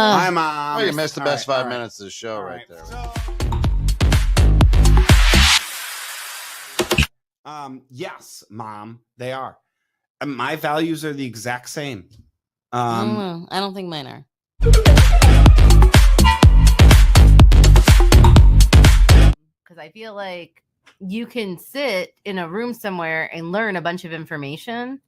Hi, Mom. Oh, you missed the best 5 right. minutes of the show right there. Yes, Mom, they are. My values are the exact same. I don't know. I don't think mine are. Because I feel like you can sit in a room somewhere and learn a bunch of information,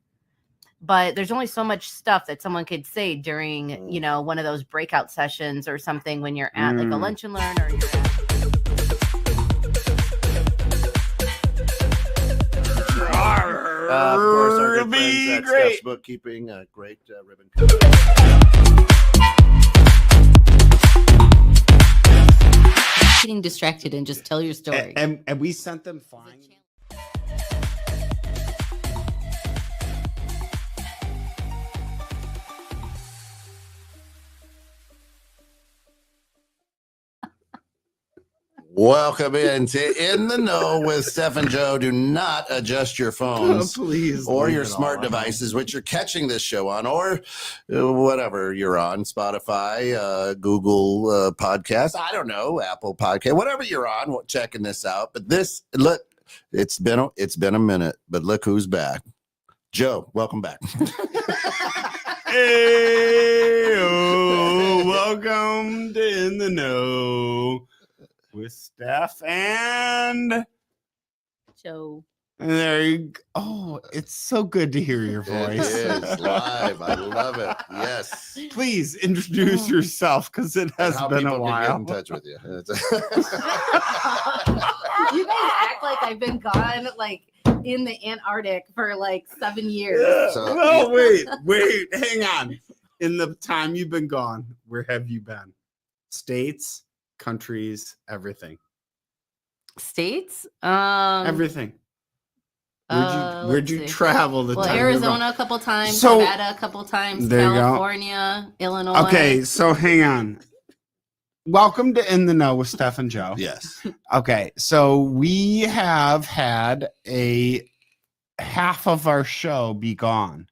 but there's only so much stuff that someone could say during, you know, one of those breakout sessions or something when you're at like a lunch and learn or you're at. Of course, our good friends at Steph's Bookkeeping, great ribbon. Getting distracted and just tell your story. And we sent them flying. Welcome into In the Know with Steph and Joe. Do not adjust your phones Please, or your smart devices, which you're catching this show on, or whatever you're on, Spotify, Google Podcast, I don't know, Apple Podcast, whatever you're on, checking this out. But this, look, it's been a minute, but look who's back. Joe, welcome back. Hey, welcome to In the Know with Steph and Joe. there you go. Oh, it's so good to hear your voice. It is live. I love it. Yes. Please introduce yourself because it has How been a people can get while. in touch with you. You guys act like I've been gone like in the Antarctic for like 7 years. So, No, wait, hang on. In the time you've been gone, where have you been? States, countries, everything. States? Everything. Where'd let's you see. travel the Well, time you were Arizona gone? a couple times, So- Nevada a couple times, There you go. California, Illinois. Okay, so hang on. Welcome to In the Know with Steph and Joe. yes. Okay, so we have had a half of our show be gone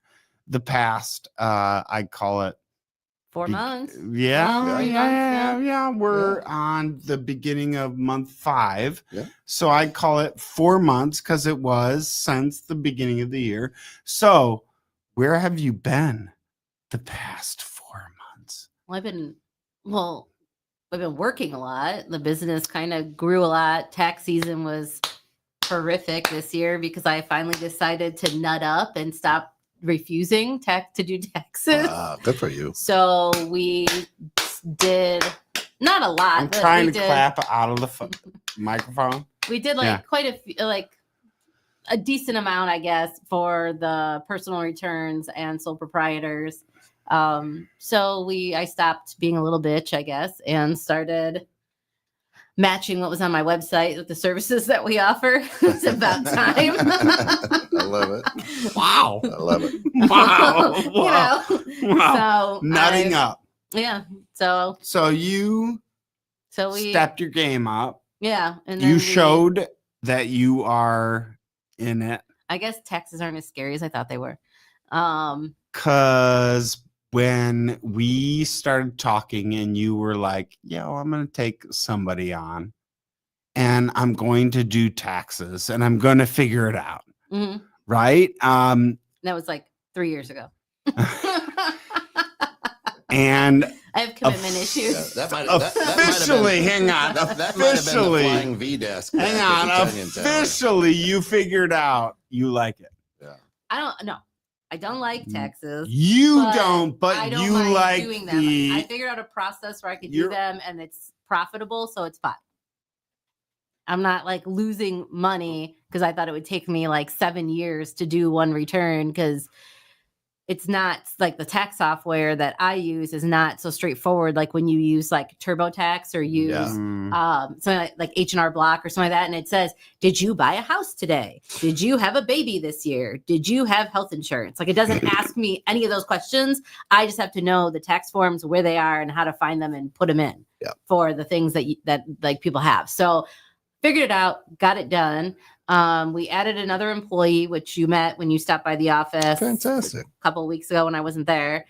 the past, I'd call it 4 months. Yeah, 3 yeah, months, yeah. We're on the beginning of month 5. Yeah. So I'd call it 4 months because it was since the beginning of the year. So where have you been the past 4 months? Well, I've been working a lot. The business kind of grew a lot. Tax season was horrific this year because I finally decided to nut up and stop refusing to do taxes. Good for you. So we did not a lot. I'm but trying we to did, clap out of the microphone. We did like Yeah. quite a few, like a decent amount, I guess, for the personal returns and sole proprietors. So I stopped being a little bitch, I guess, and started matching what was on my website with the services that we offer. It's about time. I love it. Wow. I love it. Wow. You know, Wow. so Nutting up. Yeah. So So you we stepped your game up. yeah, and then You we- showed that you are in it. I guess taxes aren't as scary as I thought they were. Because when we started talking and you were like, yo, I'm going to take somebody on and I'm going to do taxes and I'm going to figure it out. Mhm. Right. That was like 3 years ago. And I have commitment issues. That might officially, hang on. That might have been the Officially, flying V desk. hang on. Officially, you figured out you like it. I don't know. I don't like taxes. You don't, but I don't you mind like doing them. the. I figured out a process where I could do You're- them and it's profitable, so it's fine. I'm not like losing money because I thought it would take me like 7 years to do one return because it's not like the tax software that I use is not so straightforward. Like when you use like TurboTax or use something like H&R Block or something like that. And it says, did you buy a house today? Did you have a baby this year? Did you have health insurance? Like it doesn't ask me any of those questions. I just have to know the tax forms, where they are and how to find them and put them in for the things that like people have. So figured it out, got it done. We added another employee, which you met when you stopped by the office. Fantastic. A couple of weeks ago when I wasn't there.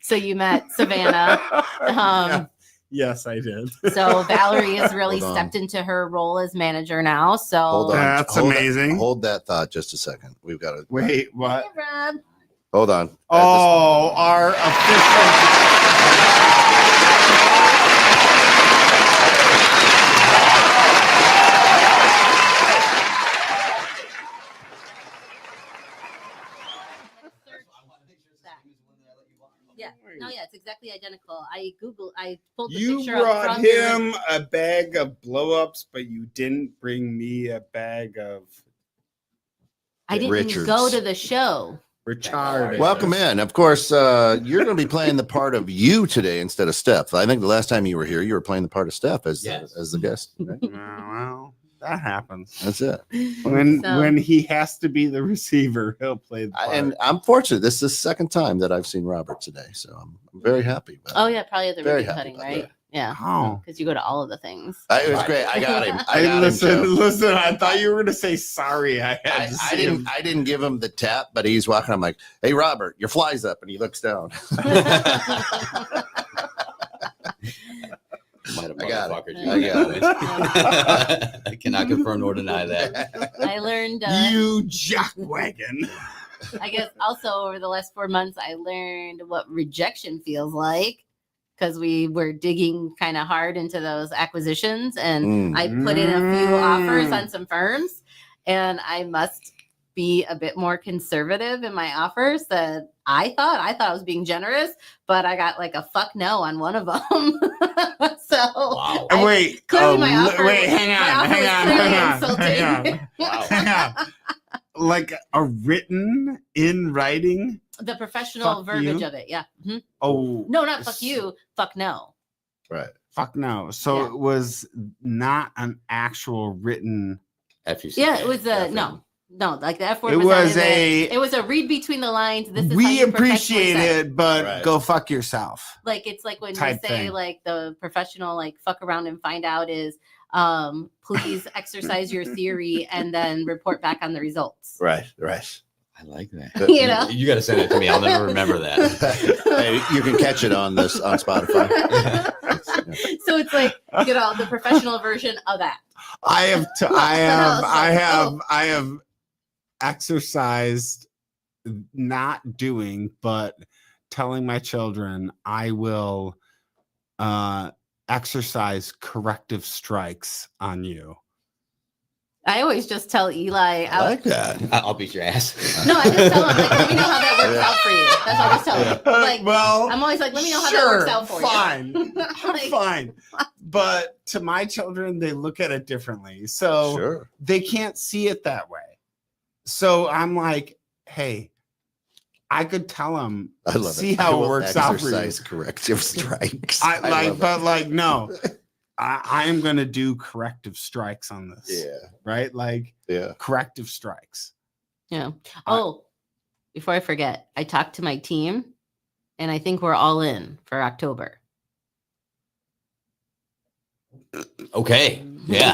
So you met Savannah. Yeah. Yes, I did. So Valerie has really Hold on. stepped into her role as manager now. So Hold on. That's Hold amazing. Hold that thought just a second. We've got to Wait, what? Hey, Rob. hold on. Oh, our official. Yeah. No, yeah, it's exactly identical. I pulled the You picture up brought from your- him a bag of blow-ups, but you didn't bring me a bag of I didn't Richards. go to the show. Richard. Welcome in. Of course, you're going to be playing the part of you today instead of Steph. I think the last time you were here, you were playing the part of Steph as the guest. Right? Well, that happens. That's it. When he has to be the receiver, he'll play the part. And I'm fortunate. This is the second time that I've seen Robert today, so I'm very happy. About Oh it. yeah, probably at the Very ribbon happy cutting, about right? that. Yeah. Oh. Because you go to all of the things. It was great. I got him. Listen. I thought you were going to say sorry. I didn't give him the tap, but he's walking. I'm like, "Hey, Robert, your fly's up," and he looks down. I got it. I cannot confirm nor deny that. I learned. You jackwagon. I guess also over the last 4 months, I learned what rejection feels like because we were digging kind of hard into those acquisitions, and I put in a few offers on some firms, and I must be a bit more conservative in my offers than I thought. I thought I was being generous, but I got like a fuck no on one of them. So Wow. Wait. clearly my offer wait. was- Hang my on. offer was Hang clearly on. insulting. Wow. Hang on. Like a written in writing. The professional Fuck verbiage you? of it. Yeah. Mhm. Oh No, not fuck you. Fuck no. Right. fuck no. So Yeah. it was not an actual written. FUC. Yeah, it was a F- no, like the F word. It was not was in a- it. It was a read between the lines. This is how We you professionally appreciate say it, but Right. go fuck yourself. Like it's like when Type you say thing. like the professional like fuck around and find out is please exercise your theory and then report back on the results. Right. I like that. You know? You got to send it to me. I'll never remember that. Hey, you can catch it on Spotify. So it's like the professional version of that. I have exercised not doing, but telling my children I will exercise corrective strikes on you. I always just tell Eli. I like that. I'll beat your ass. No, I just tell him like, let me know how that works out for you. That's all I just tell him. Like, well, I'm always like, let me know how that works out for fine. you. Like, Fine. But to my children, they look at it differently. So Sure. they can't see it that way. So I'm like, hey, I could tell them, I love see it. I how it will works out for you. exercise corrective strikes. I love it. no, I am going to do corrective strikes on this. Yeah. Right? Like Yeah. corrective strikes. yeah. Oh, before I forget, I talked to my team and I think we're all in for October. Okay. Yeah.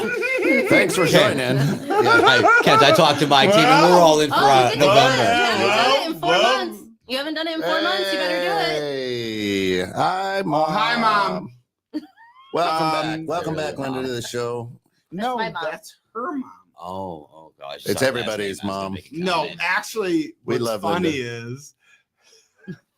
Thanks for joining. Kent, I talked to my team and we're all in for Oh, you November. haven't done it in 4 months. You haven't done it in 4 months. You better do it. Hey, hi, Mom. Hi, Mom. Welcome back. Welcome Very back, Linda, Mom. to the show. No, my mom. that's her mom. Oh gosh. It's Sorry, everybody's last name. I was gonna mom. make a No, comment. actually, We what's love funny Linda. is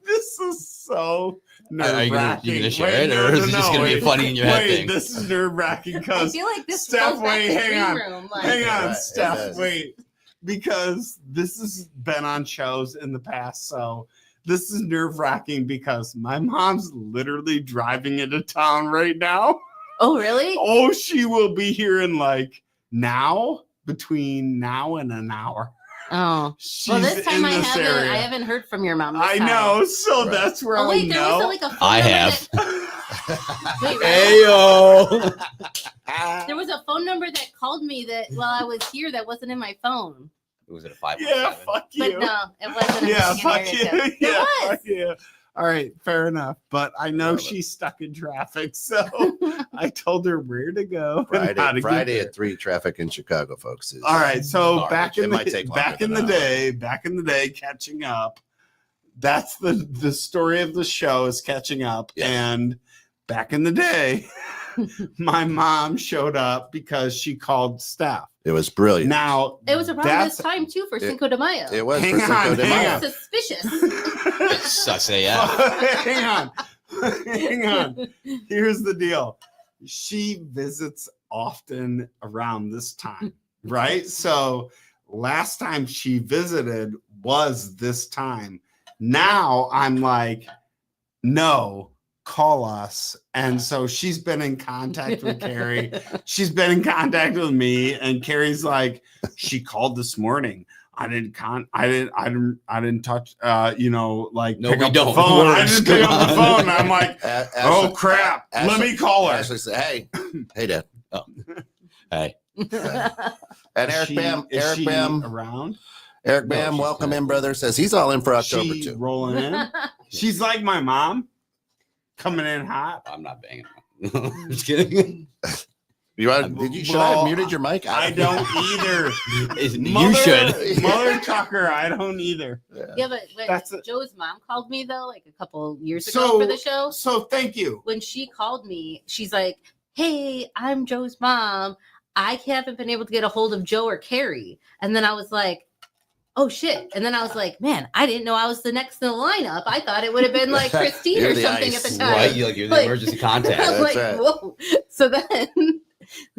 this is so Are you gonna nerve-wracking. share Wait, it, or is it just gonna be a wait, funny in your head wait, thing? this is nerve-wracking I because feel like this Steph, goes back wait, to hang green on. room. Like, hang on, Right, it Steph, does. wait, because this has been on shows in the past, so this is nerve-wracking because my mom's literally driving into town right now. oh, really? Oh, she will be here in between now and an hour. Oh. She's Well, this time in I this area. haven't heard from your mom. This I time. know, so Right. that's where Oh I wait, there was know. like a phone I number have. Wait, Heyo. there was a phone number that called me that while I was here that wasn't in my phone. Was it a 5? Yeah, fuck you. But no, it wasn't. A Yeah, Michigan fuck area you. code. It Yeah, was. fuck you. All right, fair enough. But I know Love it. she's stuck in traffic, so I told her where to go. and how to Friday get at 3, traffic in Chicago, folks. Is, All right, so garbage. back in It might take the longer than an hour. back in the day, catching up. That's the story of the show is catching up. Yes. And back in the day, my mom showed up because she called Steph. It was brilliant. Now It was around that's this time too for Cinco de Mayo. It was Hang for Cinco on, de hang Mayo. on. Suspicious. It's sus AF. hang on. Hang on. Here's the deal. She visits often around this time, right? So last time she visited was this time. Now I'm like, no, call us. And so she's been in contact with Carrie. She's been in contact with me, and Carrie's like, she called this morning. I didn't touch like No, pick we up don't. the phone. I Words, didn't pick come up the on. phone. And I'm like, oh Ashley- crap. Let Ashley- me call her. Ashley said, hey, Dad. Hey, And Eric Bam, Is she Bam, around? Eric No, Bam, she's welcome not. in, brother. Says he's all in for October She too. rolling in. She's like my mom, coming in hot. I'm not banging her. Just kidding. Should I have muted your mic? I don't either. You should. Mother Tucker, I don't either. Yeah, but when That's it. Joe's mom called me though, like a couple years ago So- for the show. So thank you. When she called me, she's like, "Hey, I'm Joe's mom. I haven't been able to get a hold of Joe or Carrie." And then I was like, "Oh shit!" And then I was like, "Man, I didn't know I was the next in the lineup. I thought it would have been like Christine You're or the something ice, at the time." Right? You're the Like- emergency contact. I'm like, right. whoa.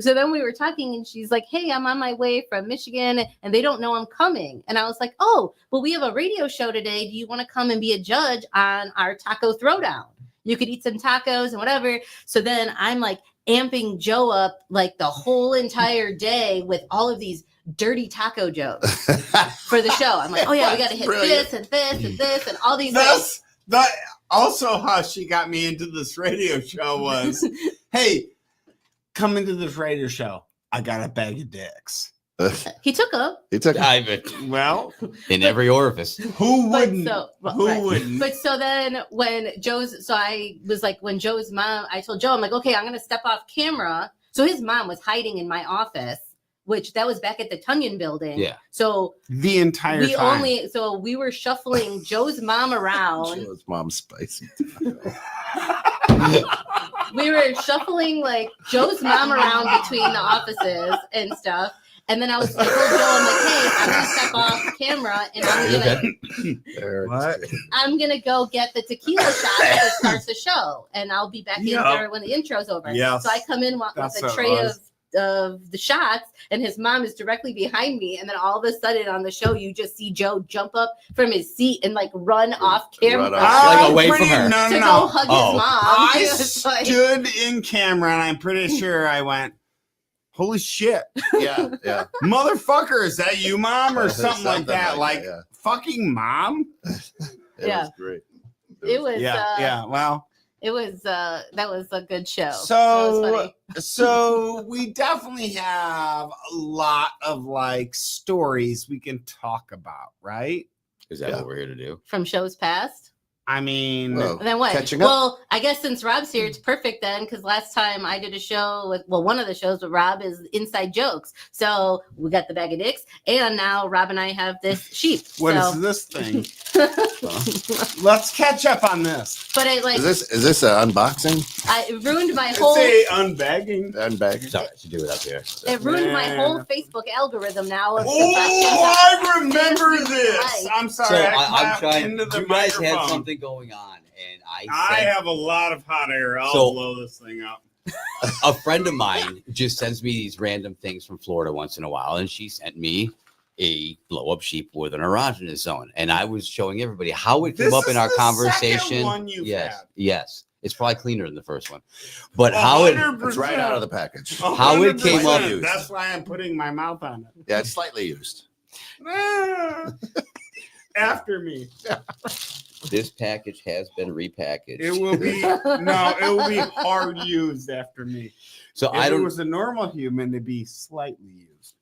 So then we were talking, and she's like, "Hey, I'm on my way from Michigan, and they don't know I'm coming." And I was like, "Oh, well, we have a radio show today. Do you want to come and be a judge on our taco throwdown? You could eat some tacos and whatever." So then I'm like amping Joe up like the whole entire day with all of these dirty taco jokes for the show. I'm like, "Oh yeah, we got to hit Brilliant. this and this and this and all these." Like, That's that. Also, how she got me into this radio show was, hey, come into this radio show. I got a bag of dicks. he took them. He took Dive it Well, in every orifice. who But wouldn't? so, well, Who right. wouldn't? But so then when Joe's, so I was like, when Joe's mom, I told Joe, I'm like, okay, I'm going to step off camera. So his mom was hiding in my office, which that was back at the Tunyon building. Yeah. So The entire we time. so we were shuffling Joe's mom around. Joe's mom's spicy. We were shuffling like Joe's mom around between the offices and stuff. And then I told Joe, I'm like, hey, I'm going to step off camera and I'm going to go get the tequila shot that starts the show. And I'll be back in Yep. there when the intro's over. Yes. So I come in with That's a what it tray was. of the shots, and his mom is directly behind me. And then all of a sudden on the show, you just see Joe jump up from his seat and like run off camera Run off. Like I'm away from pretty- her. No, to no, go no. hug Oh. his mom. I It was like- stood in camera, and I'm pretty sure I went, holy shit, Yeah, yeah. motherfucker, is that you, mom, or something like that? that, Like, yeah. fucking mom? It Yeah. was great. It was Yeah. Well, it was that was a good show. That was so funny. so we definitely have a lot of like stories we can talk about, right? Is that Yeah. what we're here to do? From shows past. I mean, Whoa. And then what? Catching up. Well, I guess since Rob's here, it's perfect then, because last time I did a show with, well, one of the shows with Rob is Inside Jokes. So we got the bag of dicks, and now Rob and I have this sheep. what so. is this thing? Let's catch up on this. But it like Is this an unboxing? it ruined my It's whole a unbagging. Unbagging? Sorry, I should do it up here. it ruined my Man. whole Facebook algorithm now. Of Oh, I remember Can't this. see the I'm So sorry. I I'm clapped trying. into the You guys had microphone. something going on, and I I said, have a lot of hot air. I'll So- blow this thing up. a friend of mine just sends me these random things from Florida once in a while, and she sent me a blow-up sheep with an erogenous zone, and I was showing everybody how it came This up in is our the conversation. second one you've yes, had. yes, it's probably cleaner than the first one, but how it 100%. It's right out of the package. How it came up- 100%. That's why I'm putting my mouth on it. Yeah, it's slightly used. Ah. After me. this package has been repackaged. It will be no, it will be hard used after me. So If I it don't. was a normal human, it'd be slightly used.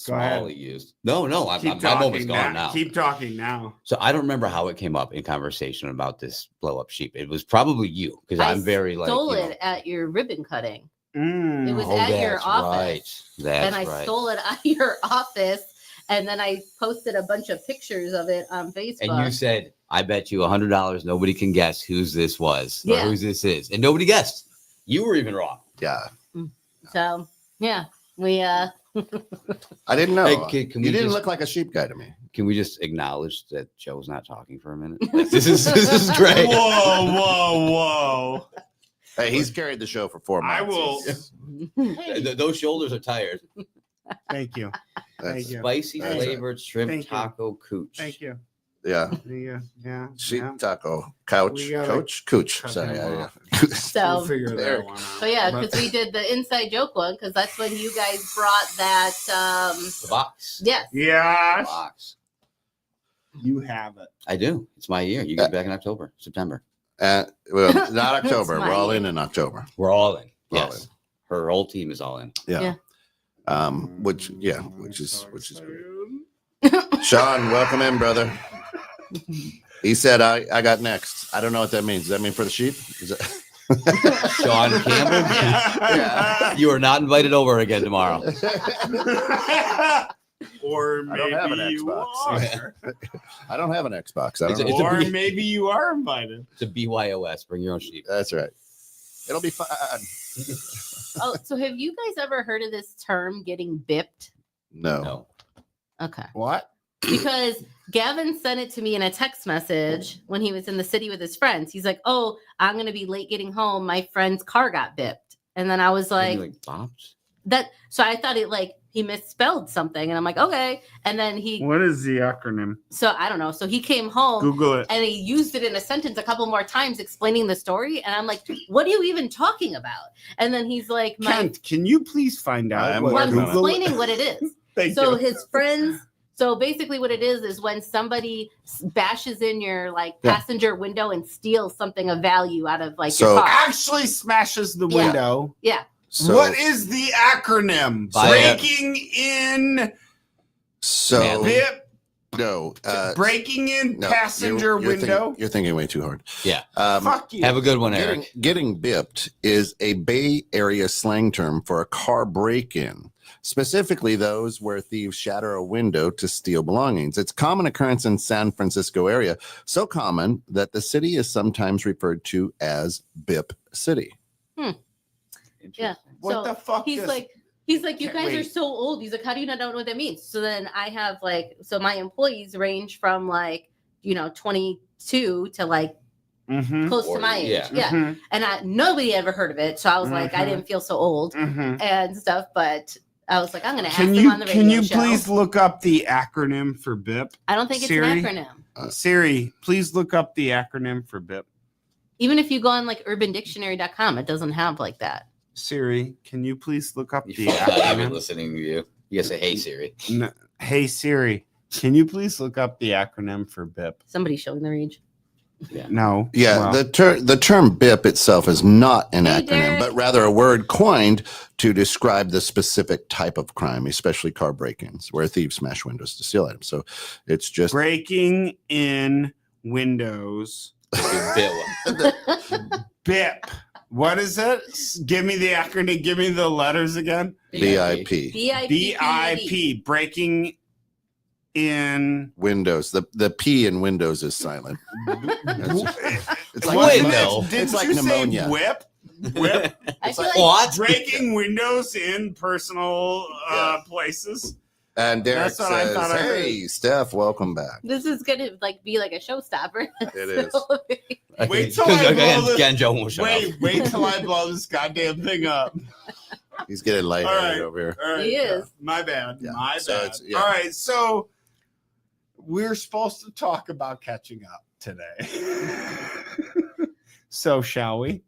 Go ahead. smallly used. No, my Keep moment's talking gone now. Keep talking now. So I don't remember how it came up in conversation about this blow up sheep. It was probably you because I'm very like stole you know, it at your ribbon cutting. Mm. It was oh, at your that's office. right. That's And I right. stole it at your office. And then I posted a bunch of pictures of it on Facebook. And you said, I bet you $100 nobody can guess whose this was or Yeah. whose this is. And nobody guessed. You were even wrong. Yeah. So, yeah, we I didn't know. Hey, can we you didn't just- look like a sheep guy to me. Can we just acknowledge that Joe's not talking for a minute? Like, this is great. Whoa. Hey, he's carried the show for 4 months. I will. Those shoulders are tired. Thank you. Thank you. Spicy That's flavored shrimp Thank you. taco cooch. Thank you. Yeah. Yeah. Sheep yeah. taco. Couch. We gotta Coach. Cooch. cut Sorry. him Yeah, off. yeah. So, We'll figure There. that one out. so yeah, But- because we did the inside joke one, because that's when you guys brought that. The box. Yes. Yeah, Box. you have it. I do. It's my year. You get back in October, September. Well, not October. That's We're all mine. in October. We're all in. We're all Yes. Her whole team is all in. Yeah. Yeah. Which is great. Sean, welcome in, brother. He said, I got next. I don't know what that means. Does that mean for the sheep? Is it? Sean Campbell, Yeah. you are not invited over again tomorrow. Or I don't have an maybe you Xbox. are. I don't have an Xbox. I don't It's know. a- Or maybe you are invited. It's a BYOS. Bring your own sheep. That's right. It'll be fun. Oh, so have you guys ever heard of this term getting bipped? No. No. Okay. What? Because Gavin sent it to me in a text message when he was in the city with his friends. He's like, "Oh, I'm gonna be late getting home. My friend's car got bipped." And then I was Maybe like, bops? "That." So I thought it like he misspelled something, and I'm like, "Okay." And then he, What is the acronym? so I don't know. So he came home Google it. and he used it in a sentence a couple more times, explaining the story. And I'm like, "What are you even talking about?" And then he's like, Kent, can you please find out? I'm what "Well, I'm working on it. Google- explaining what it is." Thank So you. his friends. So basically, what it is when somebody bashes in your like Yeah. passenger window and steals something of value out of like So- your car. Actually smashes the Yeah. window. Yeah. So, What is the acronym? By- Breaking in so Manly. bip. no. Breaking in No, passenger you're window. You're thinking way too hard. Yeah. Fuck you. Have a good one, Eric. Getting bipped is a Bay Area slang term for a car break-in, specifically those where thieves shatter a window to steal belongings. It's a common occurrence in San Francisco area, so common that the city is sometimes referred to as Bip City. Yeah. What So the fuck? He's is- like, you Can't guys are wait. so old. He's like, how do you not know what that means? So then I have like, so my employees range from like, 22 to like Mhm, close to Or- my age. yeah. Yeah. mhm, And nobody ever heard of it. So I was like, I Mhm. didn't feel so old mhm. and stuff. But I was like, I'm going to ask Can him you on the radio show. please look up the acronym for BIP? I don't think it's Siri? an acronym. Siri, please look up the acronym for BIP. Even if you go on like urbandictionary.com, it doesn't have like that. Siri, can you please look up You the fuck not even acronym? listening to you. You gotta say, hey, Siri. No. Hey Siri, can you please look up the acronym for BIP? Somebody's showing their age. No. Yeah, well, the term BIP itself is not an Hey, acronym, Derek. but rather a word coined to describe the specific type of crime, especially car break-ins, where thieves smash windows to steal items. So it's just breaking in windows. Bit one. BIP. What is it? Give me the acronym. Give me the letters again. BIP. BIP. Breaking in Windows. The P in Windows is silent. It's Wait, like no. Didn't It's like you pneumonia. say whip? Whip. I feel like What? Breaking windows in personal places. And Derek That's what I says, thought I heard. "Hey, Steph, welcome back." this is gonna like be like a showstopper. It is. Wait till I blow this- Again, Joe won't shut up. Wait till I blow this goddamn thing up. He's getting lightheaded All right. over here. All right. He is. My bad. Yeah. My So bad. it's- yeah. All right. So we're supposed to talk about catching up today. So shall we?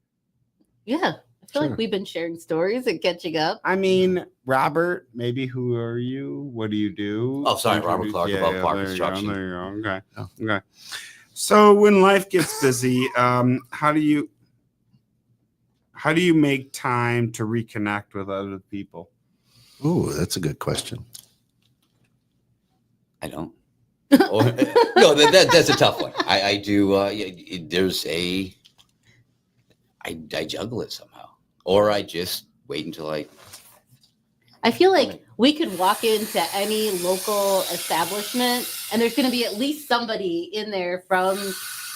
Yeah. I feel Sure. like we've been sharing stories and catching up. I mean, Robert, maybe who are you? What do you do? Oh, sorry, Robert Clarke above Clarke there Construction. You go, there you go. Okay. Oh. Okay. So when life gets busy, how do you make time to reconnect with other people? Ooh, that's a good question. I don't. Or, no, that's a tough one. I do. I juggle it somehow, or I just wait until I feel like we could walk into any local establishment and there's going to be at least somebody in there from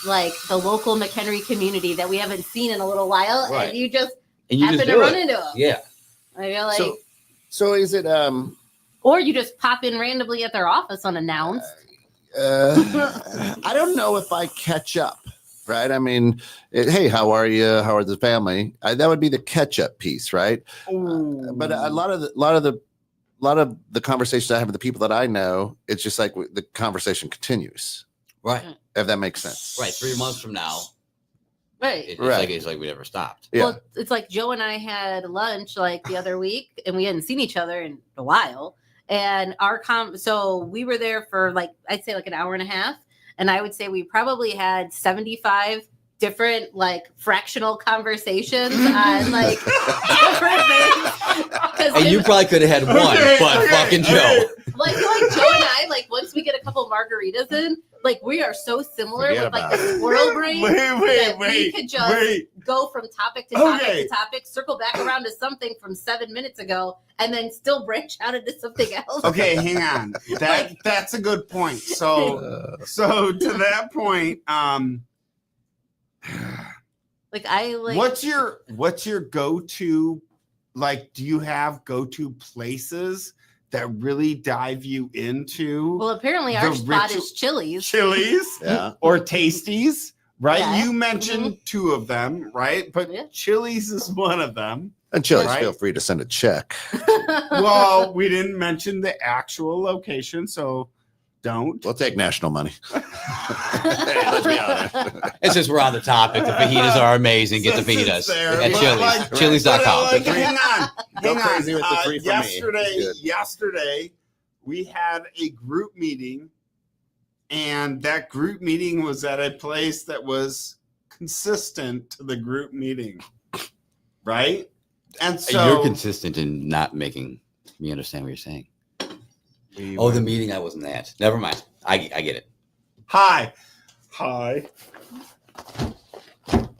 like the local McHenry community that we haven't seen in a little while. Right. And you just and you happen just to do run it. into them. Yeah. I feel like, So is it or you just pop in randomly at their office unannounced. I don't know if I catch up, right? I mean, hey, how are you? How are the family? That would be the catch up piece, right? But a lot of the conversations I have with the people that I know, it's just like the conversation continues, Right. if that makes sense. Right. 3 months from now, Right. it's like we never stopped. Yeah. Well, it's like Joe and I had lunch like the other week and we hadn't seen each other in a while. And so we were there for like, I'd say like an hour and a half. And I would say we probably had 75 different like fractional conversations on like different things. And you probably could have had one, but fucking Joe. Like Joe and I, like once we get a couple margaritas in, like we are so similar Forget with like about the squirrel brain. that we could just go from topic to topic to topic, circle back around to something from 7 minutes ago, and then still branch out into something else. Okay, hang on. That's a good point. So to that point, like I like what's your go-to, like, do you have go-to places that really dive you into well apparently the our spot ritual- is Chili's. Chili's Yeah. or Tasties, right? Yeah. You mentioned two of them, right? But Yeah. Chili's is one of them. And Chili's, Right. feel free to send a check. Well, we didn't mention the actual location, so don't. We'll take national money. Let's be honest. And since we're on the topic, the fajitas are amazing. Get the Since it's fajitas there, at but Chili's. like- Chili's.com. But, hang on. Go Hang crazy on. with the free for me. Yesterday, we had a group meeting, and that group meeting was at a place that was consistent to the group meeting, right? And so You're consistent in not making me understand what you're saying. Oh, the meeting I wasn't at. Never mind. I get it. Hi.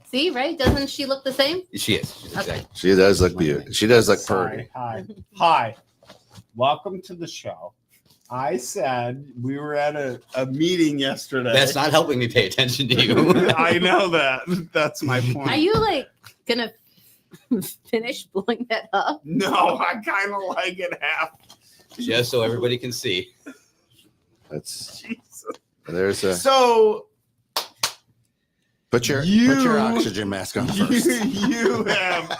See, right? Doesn't she look the same? She is. She's Okay. exactly. She does look beautiful. She does look pretty. Hi. Welcome to the show. I said we were at a meeting yesterday. That's not helping me pay attention to you. I know that. That's my point. Are you like gonna finish blowing that up? No, I kind of like it half. Just so everybody can see. That's Jesus. there's a So put your oxygen mask on first. you have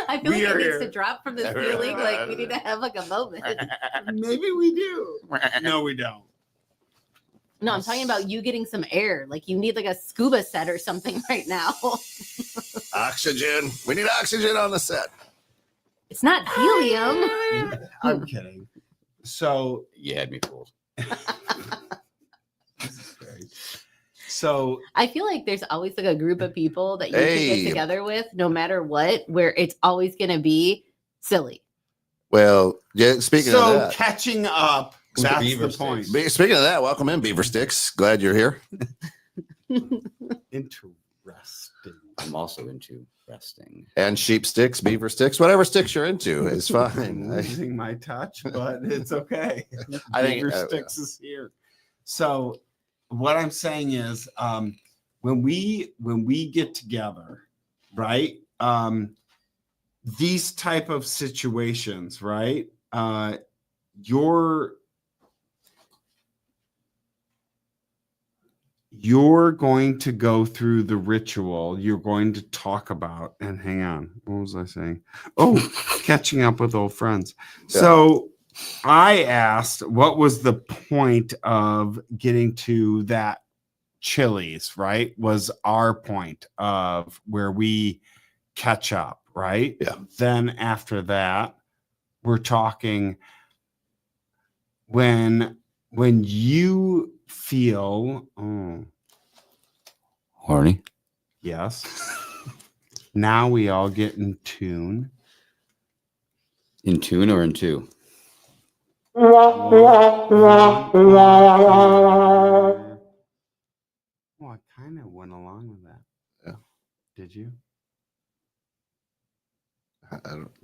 I feel We like are it needs here. to drop from the ceiling. Like we need to have like a moment. maybe we do. No, we don't. No, I'm talking about you getting some air. Like you need like a scuba set or something right now. Oxygen. We need oxygen on the set. It's not helium. I'm kidding. So You had me fooled. so I feel like there's always like a group of people that you can Hey. get together with, no matter what, where it's always going to be silly. Well, yeah. Speaking of that, catching up. Some That's beaver the point. speaking of that, welcome in, Beaver Sticks. Glad you're here. Interesting. I'm also into resting. And sheep sticks, beaver sticks, whatever sticks you're into is I'm fine. losing my touch, but it's okay. I think- Beaver Sticks is here. So what I'm saying is when we get together, right? These type of situations, right? You're going to go through the ritual. You're going to talk about, and hang on, what was I saying? Oh, catching up with old friends. Yeah. So I asked, what was the point of getting to that Chili's, right? Was our point of where we catch up, right? Yeah. Then after that, we're talking when you feel, oh, Horny? yes. Now we all get in tune. In tune or in two? Well, I kind of went along with that. Yeah. Did you?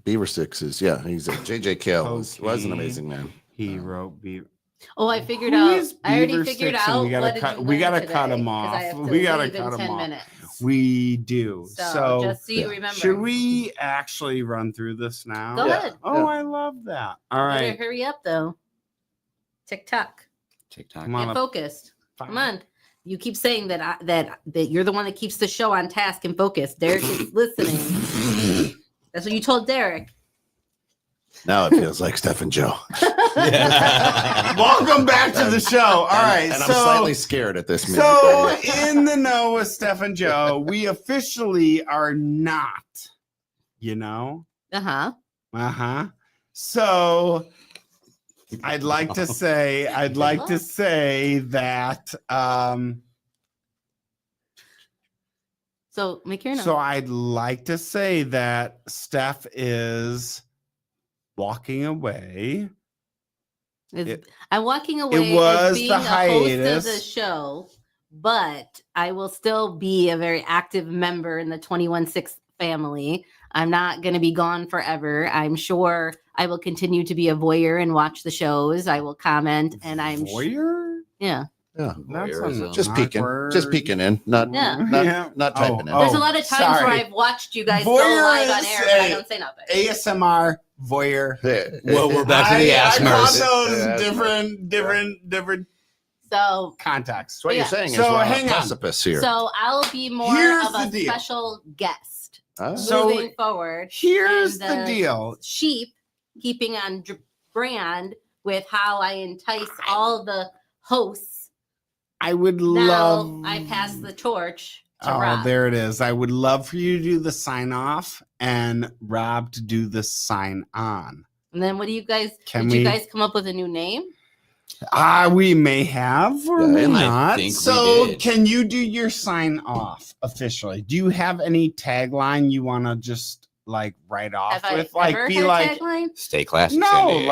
Beaver Sixes. Yeah, he's a JJ Cale was an Cocaine. amazing man. He wrote Beaver. Oh, I figured Who out. is I already Beaver figured Sticks and out. we gotta What did cut- you we learn gotta cut today? him 'Cause I off. have to We gotta leave in cut him 10 off. minutes. We do. So just so you yeah. remember. should we actually run through this now? Go ahead. Oh, Yeah. I love that. All Better right. hurry up though. TikTok. TikTok. Come on Get up. focused. Come on. You keep saying that that you're the one that keeps the show on task and focused. Derek is listening. That's what you told Derek. Now it feels like Steph and Joe. Welcome back to the show. All right. And so, I'm slightly scared at this minute. so in the know with Steph and Joe, we officially are not, you know? Uh-huh. Uh-huh. So I'd like to say that So make your note. so I'd like to say that Steph is walking away. I'm walking away was as being the a host of hiatus. the show, but I will still be a very active member in the 21-6 family. I'm not going to be gone forever. I'm sure I will continue to be a voyeur and watch the shows. I will comment, and I'm Voyeur? yeah. Yeah. That's Voyeurism. Just peeking. awkward. Just peeking in. Not Yeah. not typing in. There's a lot of times where sorry. I've watched you guys go Voyeur live on is air, but I a- don't say nothing. ASMR voyeur. Well, we're back to the ass I caught nurse. those Yeah. different So contexts. So what Yeah. you're saying is So we're on hang a on. precipice here. So I'll be more Here's of a the deal. special guest Ah. So moving forward. Here's And the deal. Sheep keeping on brand with how I entice all the hosts. I would Now love. I pass the torch to Oh, Rob. there it is. I would love for you to do the sign off and Rob to do the sign on. And then what do you guys? Can did we? you guys come up with a new name? We may have or Yeah, may and I not. think we So, did. can you do your sign off officially? Do you have any tagline you want to just like write off Have with? I Like, ever be had like, a tagline? Stay classy. no, Cindy.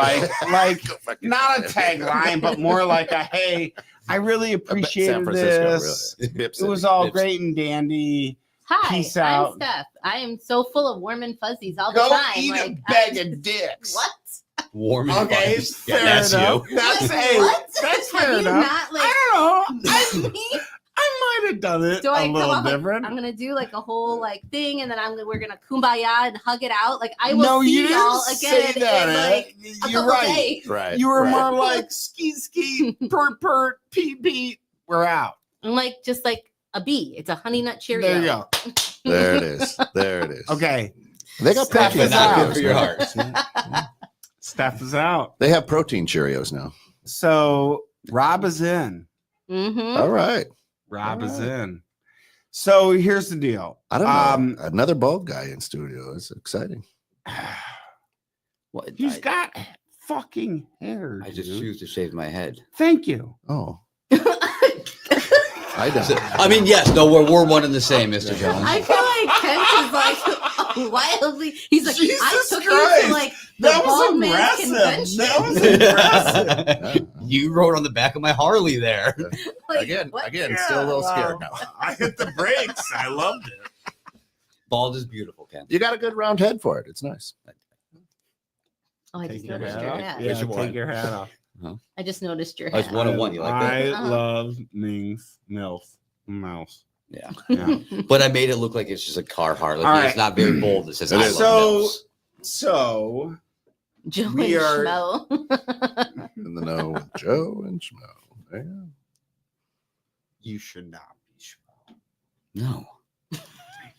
like not a tagline, but more like a hey, I really appreciated this. Really. It was all Bips. great and dandy. Hi, Peace I'm out. Steph. I am so full of warm and fuzzies all the Go time. eat a like, bag I- of dicks. What? Warm and Okay, fuzzy. fair That's enough. you. That's Like, hey, what? that's Have fair you enough. not like? I don't know. me? I might have done it Do I a come little up like, different. I'm gonna do like a whole like thing, and then we're gonna kumbaya and hug it out. Like I will No, you see didn't y'all say again that. in like a You're couple right. days. Right. You were right. more like ski, pert, peep. We're out. I'm like just like a bee. It's a honey nut Cheerio. There you go. There it is. There it is. Okay, They got Steph protein is Not out. good for your heart. Steph is out. They have protein Cheerios now. So Rob is in. Mm-hmm. All right. Rob is Alright. in. So here's the deal. I don't know. Another bald guy in studio. It's exciting. What? He's I, got fucking hair. I just dude. choose to shave my head. Thank you. Oh, I So, don't. I mean, yes, no, we're one and the same, Mr. Jones. I feel like Kent is like wildly. He's like, I Jesus took you Christ. to like the That was bald man aggressive. convention. That was aggressive. You rode on the back of my Harley there. Like, Again, what? still a little Yeah, scared wow. now. I hit the brakes. I loved it. Bald is beautiful, Ken. You got a good round head for it. It's nice. Oh, I Take just your noticed hat your off. hat. Yeah, Which one? take your hat off. I just noticed your Oh, it's hat. one of one. You like that? I Uh-huh. love Mouse. Yeah. Yeah. But I made it look like it's just a Carhartt. Like, All it's right. not very bold. It says It I is. love Mills. So Joe We and are- Schmo. In the know with Joe and Schmo. There you go. you should not be Schmo. No, Thank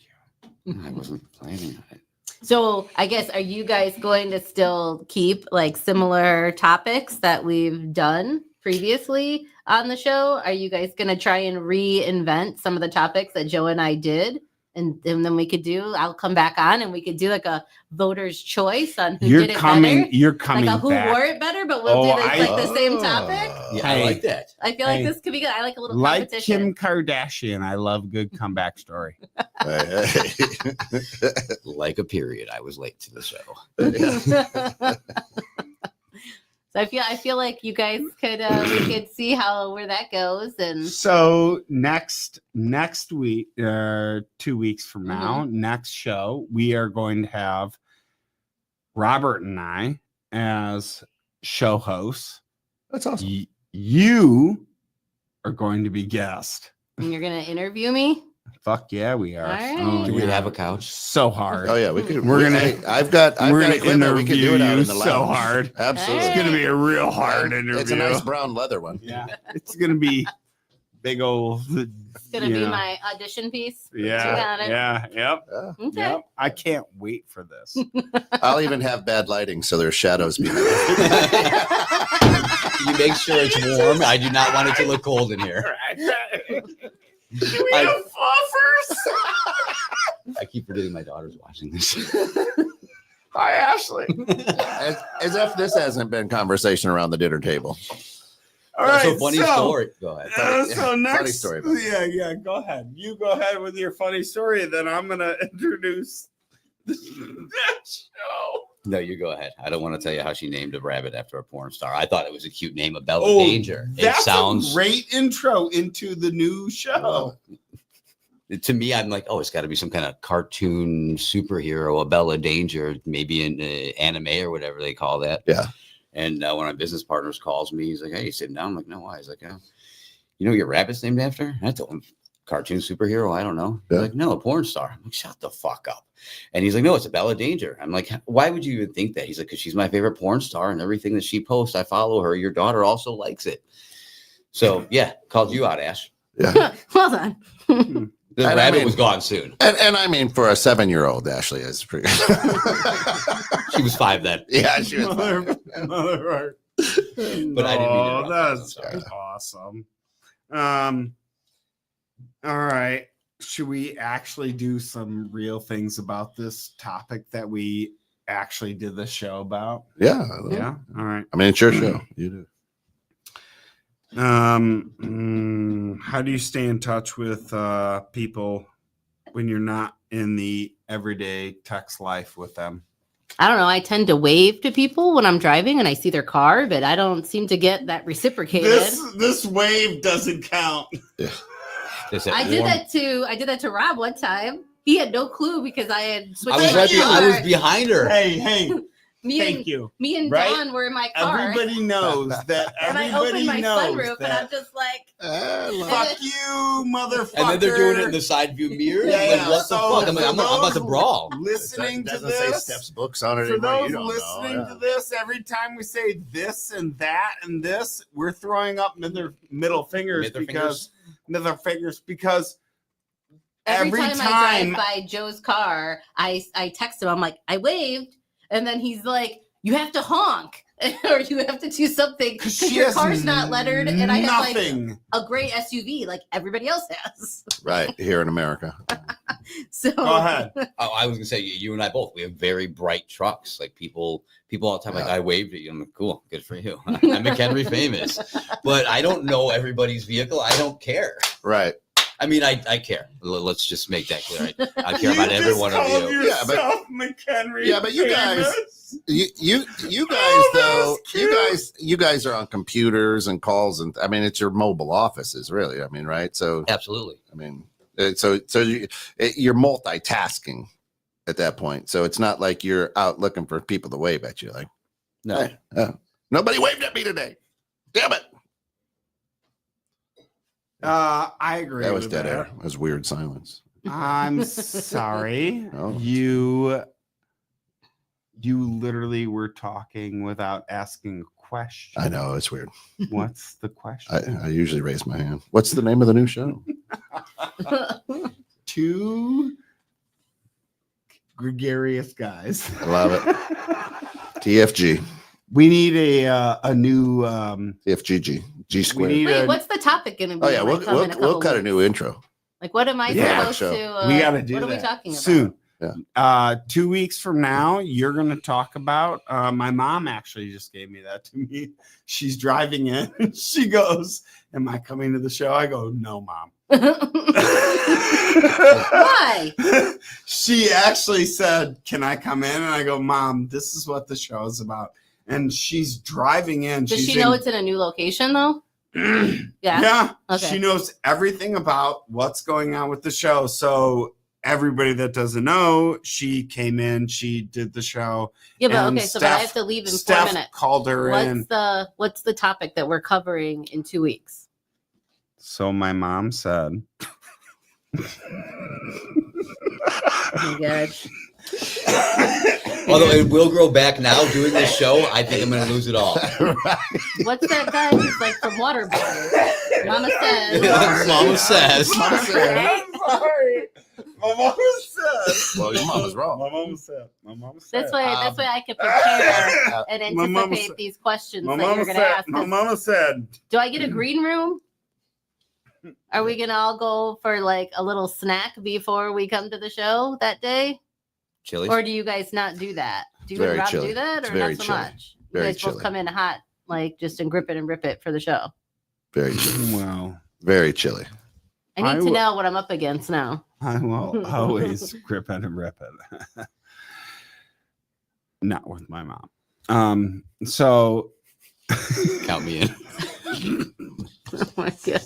you. I wasn't planning on it. So I guess are you guys going to still keep like similar topics that we've done previously on the show? Are you guys going to try and reinvent some of the topics that Joe and I did? And then we could do, I'll come back on and we could do like a voter's choice on who You're did it coming. better. You're coming Like a who back. wore it better, but we'll Oh, do this, like the same topic. Yeah, Hey. I like that. I feel like Hey. this could be good. I like a little Like competition. Kim Kardashian, I love good comeback story. Hey, Like a period. I was late to the show. hey. So So I feel like you guys could we could see where that goes. And So next week, 2 weeks from now, next show, we are going to have Robert and I as show hosts. That's awesome. You are going to be guest. And you're gonna interview me? Fuck yeah, we are. All right. Oh, Do we yeah. have a couch? So hard. Oh yeah, we could. We're gonna. I've got equipment. We could do it out in the lounge. so hard. Absolutely. It's gonna be a real hard interview. It's a nice brown leather one. Yeah, it's gonna be big old. It's gonna be my audition piece. Yeah, You got it. yeah, yep, Okay. yep. I can't wait for this. I'll even have bad lighting, so there's shadows behind. You make sure it's warm. I do not want it to look cold in here. Do we have fluffers? I keep forgetting my daughter's watching this. Hi, Ashley. As if this hasn't been conversation around the dinner table. All right. So funny story. Go ahead. So next, funny story. Yeah. Go ahead. You go ahead with your funny story, then I'm gonna introduce that show. No, you go ahead. I don't want to tell you how she named a rabbit after a porn star. I thought it was a cute name, a Bella Danger. It That's sounds a great intro into the new show. to me. I'm like, oh, it's got to be some kind of cartoon superhero, a Bella Danger, maybe in anime or whatever they call that. Yeah. And one of my business partners calls me. He's like, hey, you sitting down? I'm like, no, why? He's like, you know, your rabbit's named after? And I told him, cartoon superhero. I don't know. He's like, no, a porn star. I'm like, shut the fuck up. And he's like, no, it's a Bella Danger. I'm like, why would you even think that? He's like, because she's my favorite porn star and everything that she posts, I follow her. Your daughter also likes it. So yeah, called you out, Ash. Yeah. Well done. The rabbit was gone soon. And I mean, for a 7-year-old, Ashley is pretty. She was 5 then. Yeah, she was. Mother. But I didn't mean to interrupt. That's awesome. All right. Should we actually do some real things about this topic that we actually did the show about? Yeah. Yeah. All right. I mean, it's your show. You do. How do you stay in touch with people when you're not in the everyday text life with them? I don't know. I tend to wave to people when I'm driving and I see their car, but I don't seem to get that reciprocated. This wave doesn't count. Yeah. I did that to Rob one time. He had no clue because I had switched. I was behind her. Hey, me thank you. Me and Right? Don were in my car. Everybody knows that. and I opened my sunroof and I'm just like, fuck you, motherfucker. And then they're doing it in the side view mirror. Yeah, Like, what so the fuck? I'm like, I'm about to brawl. Listening to doesn't say this. Steph's books on it For anymore. those You don't listening know. to this, every time we say this and that and this, we're throwing up middle fingers because every every time I drive by Joe's car, I text him. I'm like, I waved, and then he's like, you have to honk or you have to do something because your car's not lettered, and I have like a gray SUV like everybody else has. Right here in America. So Go ahead. Oh, I was gonna say you and I both. We have very bright trucks. Like people all the time. Like I waved at you. I'm like, cool, good for you. I'm McHenry famous, but I don't know everybody's vehicle. I don't care. Right. I mean, I care. Let's just make that clear. I care about every one of you. Yeah, but McHenry. Yeah, but you guys, you guys though, you guys are on computers and calls, and I mean, it's your mobile offices, really. I mean, right? So Absolutely. I mean, so you're multitasking at that point. So it's not like you're out looking for people to wave at you. Like, No. hey, nobody waved at me today. Damn it. I agree. That was with dead that. air. That was weird silence. I'm sorry. Oh. You literally were talking without asking a question. I know, it's weird. What's the question? I usually raise my hand. What's the name of the new show? Two gregarious guys. I love it. TFG. We need a new TFGG. G squared. need wait, a- what's the topic going to be? Oh yeah, like, come in we'll cut a weeks? new intro. Like, what am I Yeah, supposed show. to? we got to do What that are we talking about? soon. Yeah. 2 weeks from now, you're going to talk about. My mom actually just gave me that to me. She's driving in. And she goes, "Am I coming to the show?" I go, "No, Mom." Why? She actually said, "Can I come in?" And I go, "Mom, this is what the show is about." and she's driving in. Does she know it's in a new location though? Yeah. Okay. She knows everything about what's going on with the show. So everybody that doesn't know, she came in, she did the show. Yeah, but and okay, so but I have to leave in 4 Steph minutes. Called her in. What's the topic that we're covering in 2 weeks? So my mom said. Oh, God. Although it will grow back now doing this show, I think I'm going to lose it all. What's that guy who's like from Waterboy? Mama says. Mama says. Mama said. I'm sorry. My mama said. Well, your mama's wrong. My mama said. That's why I could prepare and My mama anticipate said- these questions My that you're mama going to said. ask. My mama said. Do I get a green room? Are we gonna all go for like a little snack before we come to the show that day? Chili. Or do you guys not do that? Do you It's and very Rob chilly. do that It's or very not so chilly. much? You Very guys both chilly. come in hot, like just and grip it and rip it for the show. Very chilly. Well, Very chilly. I need I to w- know what I'm up against now. I will always grip it and rip it. Not with my mom. So Count me in. Oh my God.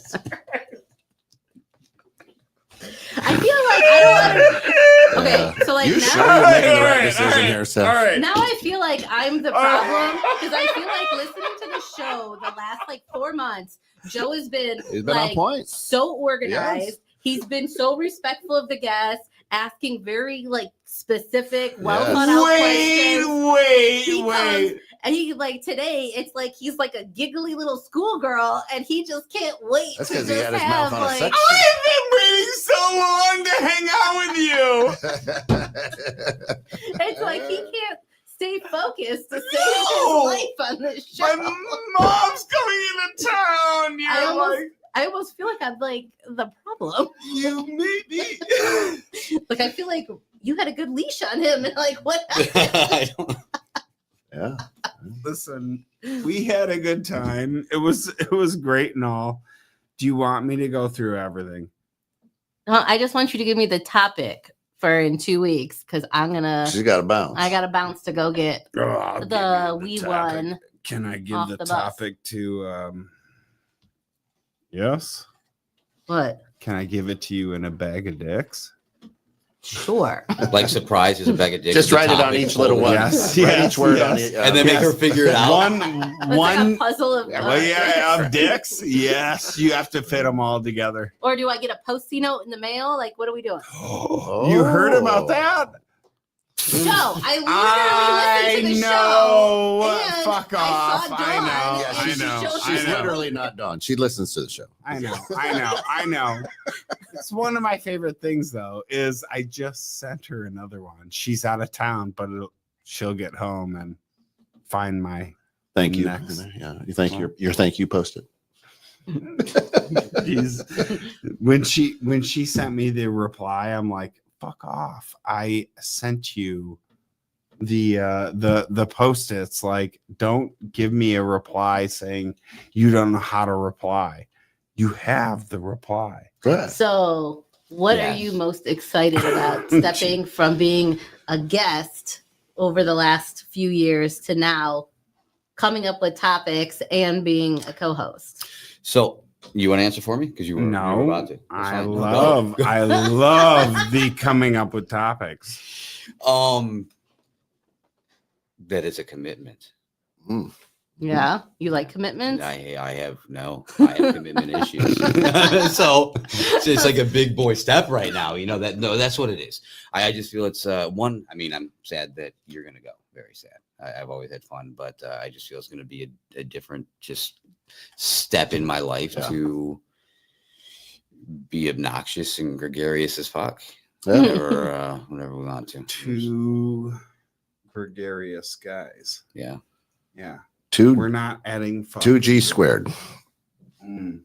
I feel like I don't want to. Okay, so like You now, sure you're making the All right right, decision all right, here, Steph? all right. now I feel like I'm the problem because I feel like listening to the show the last like 4 months, Joe has been He's been on like point. so organized. Yes. He's been so respectful of the guests, asking very like specific, well Yes. thought out questions. He Wait. And he like today, it's like he's like a giggly little schoolgirl, and he just can't wait That's to because just he had his have mouth on a like. sex I have been waiting so long to hang out with you. It's like he can't stay focused to save No! his life on this show. My mom's coming into town. I almost feel like I'm like the problem. You made me. Like I feel like you had a good leash on him, and like what happened? I don't- Yeah. Listen, we had a good time. It was great and all. Do you want me to go through everything? No, I just want you to give me the topic for in 2 weeks because She's got to bounce. I got to bounce to go get I'll give the you wee topic. one. Can I give off the the bus. topic to yes? What? Can I give it to you in a bag of dicks? Sure. like surprise is a bag of dicks. Just the write it on topic, each little hold it. one. Yes, Write yes, each word on yes. it. And then make her figure it out. It's like One a puzzle of well, yeah, of dicks. Yes, you have to fit them all together. Or do I get a Post-it note in the mail? Like, what are we doing? You heard about that? Joe, I literally listened to the show. And Fuck I off. saw I Dawn, know. Yeah, and I she know. showed She's I know. literally not done. She listens to the show. I know. It's one of my favorite things, though, is I just sent her another one. She's out of town, but she'll get home and find my. Thank you. Next. Yeah, you thank your thank you posted. When she sent me the reply, I'm like, fuck off. I sent you the post-its. Like, don't give me a reply saying you don't know how to reply. You have the reply. Good. So, what Yeah. are you most excited about stepping from being a guest over the last few years to now coming up with topics and being a co-host? So you want to answer for me? Because you were about to. That's I fine. No, love go. I love the coming up with topics. That is a commitment. Yeah, you like commitments? I have commitment issues. So it's like a big boy step right now. You know that. No, that's what it is. I just feel it's one. I mean, I'm sad that you're gonna go. Very sad. I've always had fun, but I just feel it's gonna be a different just step in my life to be obnoxious and gregarious as fuck. Yeah. Whenever we want to. Two gregarious guys. Yeah. Yeah. Two We're not adding fuck. 2G squared. That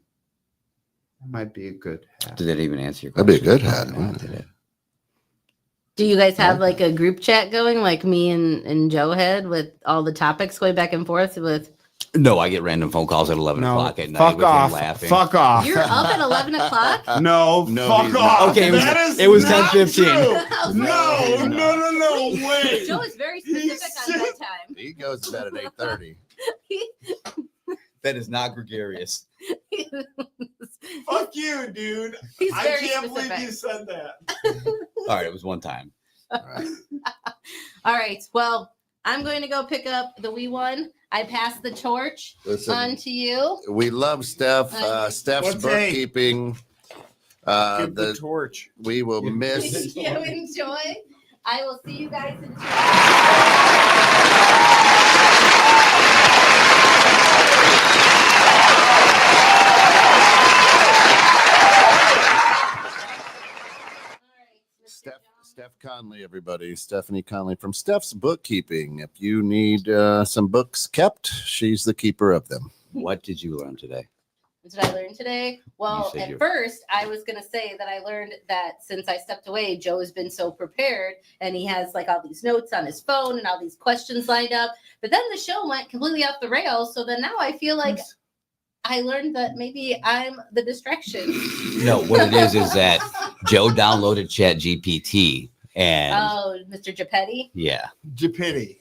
might be a good hat. Did that even answer your That'd be a question? good hat. No, did it? Do you guys have like a group chat going, like me and Joe had, with all the topics going back and forth with? No, I get random phone calls at 11 No, o'clock at night fuck with him off. laughing. Fuck off. You're up at 11 o'clock? No, No, fuck he's off. not. Okay, it was not 10:15. true. I was like, No, wait. Joe is very specific on bedtime. He goes to bed at 8:30. That is not gregarious. Fuck you, dude. He's I very can't believe specific. you said that. All right, it was one time. All right. All right. Well, I'm going to go pick up the wee one. I pass the torch Listen, on to you. we love Steph. Steph's What's A? bookkeeping. Give the torch. We will miss. You enjoy. I will see you guys in Steph Conley, everybody. Stephanie Conley from Steph's Bookkeeping. If you need some books kept, she's the keeper of them. What did you learn today? What did I learn today? Well, said at you're- first, I was going to say that I learned that since I stepped away, Joe has been so prepared and he has like all these notes on his phone and all these questions lined up. But then the show went completely off the rails. So then now I feel like I learned that maybe I'm the distraction. No, what it is that Joe downloaded Chat GPT and Oh, Mr. Gepetti? yeah. Pity.